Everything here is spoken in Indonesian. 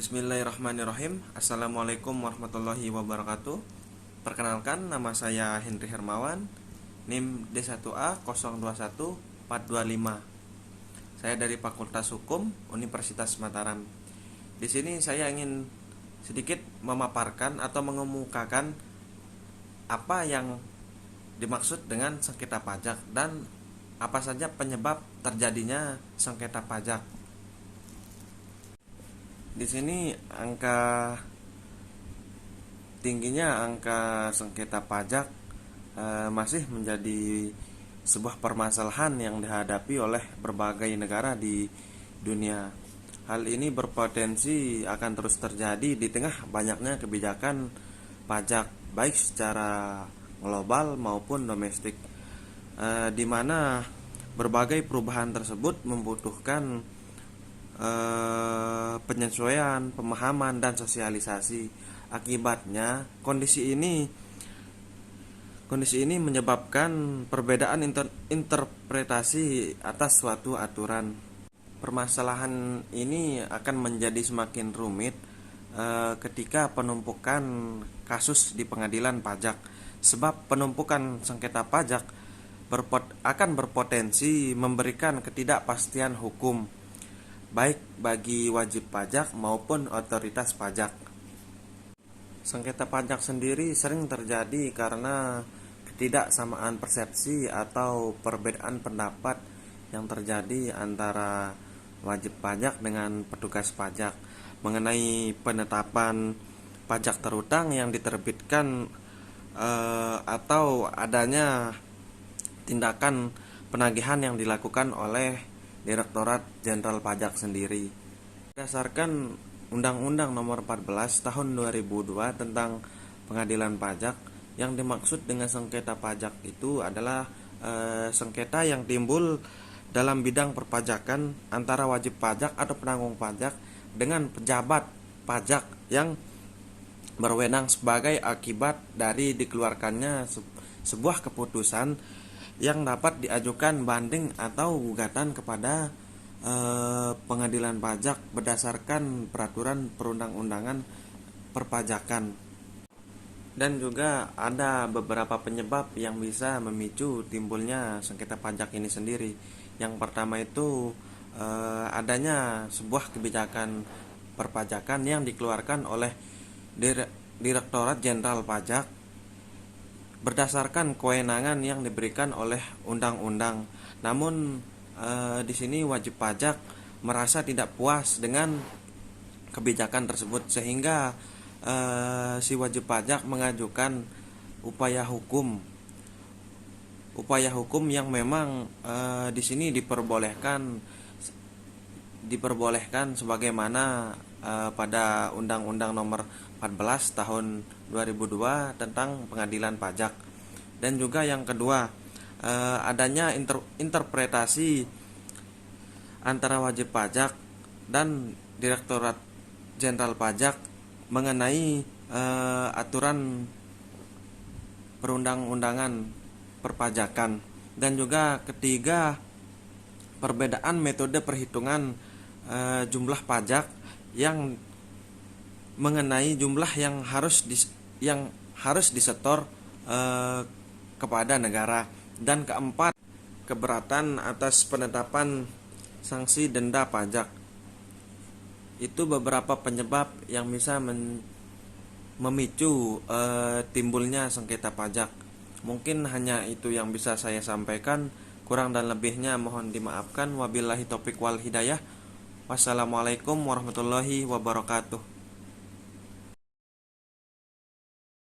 Bismillahirrahmanirrahim. Assalamualaikum warahmatullahi wabarakatuh. Perkenalkan, nama saya Henry Hermawan, NIM D1A 021425. Saya dari Fakultas Hukum Universitas Mataram. Di sini saya ingin sedikit memaparkan atau mengemukakan apa yang dimaksud dengan sengketa pajak dan apa saja penyebab terjadinya sengketa pajak. Di sini tingginya angka sengketa pajak masih menjadi sebuah permasalahan yang dihadapi oleh berbagai negara di dunia. Hal ini berpotensi akan terus terjadi di tengah banyaknya kebijakan pajak baik secara global maupun domestik, di mana berbagai perubahan tersebut membutuhkan penyesuaian, pemahaman, dan sosialisasi. Akibatnya kondisi ini menyebabkan perbedaan interpretasi atas suatu aturan. Permasalahan ini akan menjadi semakin rumit ketika penumpukan kasus di pengadilan pajak, sebab penumpukan sengketa pajak akan berpotensi memberikan ketidakpastian hukum baik bagi wajib pajak maupun otoritas pajak. Sengketa pajak sendiri sering terjadi karena ketidaksamaan persepsi atau perbedaan pendapat yang terjadi antara wajib pajak dengan petugas pajak mengenai penetapan pajak terutang yang diterbitkan atau adanya tindakan penagihan yang dilakukan oleh Direktorat Jenderal Pajak sendiri. Berdasarkan Undang-Undang Nomor 14 Tahun 2002 tentang Pengadilan Pajak, yang dimaksud dengan sengketa pajak itu adalah sengketa yang timbul dalam bidang perpajakan antara wajib pajak atau penanggung pajak dengan pejabat pajak yang berwenang sebagai akibat dari dikeluarkannya sebuah keputusan yang dapat diajukan banding atau gugatan kepada pengadilan pajak berdasarkan peraturan perundang-undangan perpajakan. Dan juga ada beberapa penyebab yang bisa memicu timbulnya sengketa pajak ini sendiri. Yang pertama itu adanya sebuah kebijakan perpajakan yang dikeluarkan oleh Direktorat Jenderal Pajak berdasarkan kewenangan yang diberikan oleh undang-undang. Namun di sini wajib pajak merasa tidak puas dengan kebijakan tersebut, sehingga si wajib pajak mengajukan upaya hukum yang memang di sini diperbolehkan sebagaimana pada Undang-Undang Nomor 14 Tahun 2002 tentang Pengadilan Pajak. Dan juga yang kedua, adanya interpretasi antara wajib pajak dan Direktorat Jenderal Pajak mengenai aturan perundang-undangan perpajakan. Dan juga ketiga, perbedaan metode perhitungan jumlah pajak yang mengenai jumlah yang harus disetor kepada negara. Dan keempat, keberatan atas penetapan sanksi denda pajak. Itu beberapa penyebab yang bisa memicu timbulnya sengketa pajak. Mungkin hanya itu yang bisa saya sampaikan. Kurang dan lebihnya mohon dimaafkan. Wabillahi taufiq wal hidayah. Wassalamualaikum warahmatullahi wabarakatuh.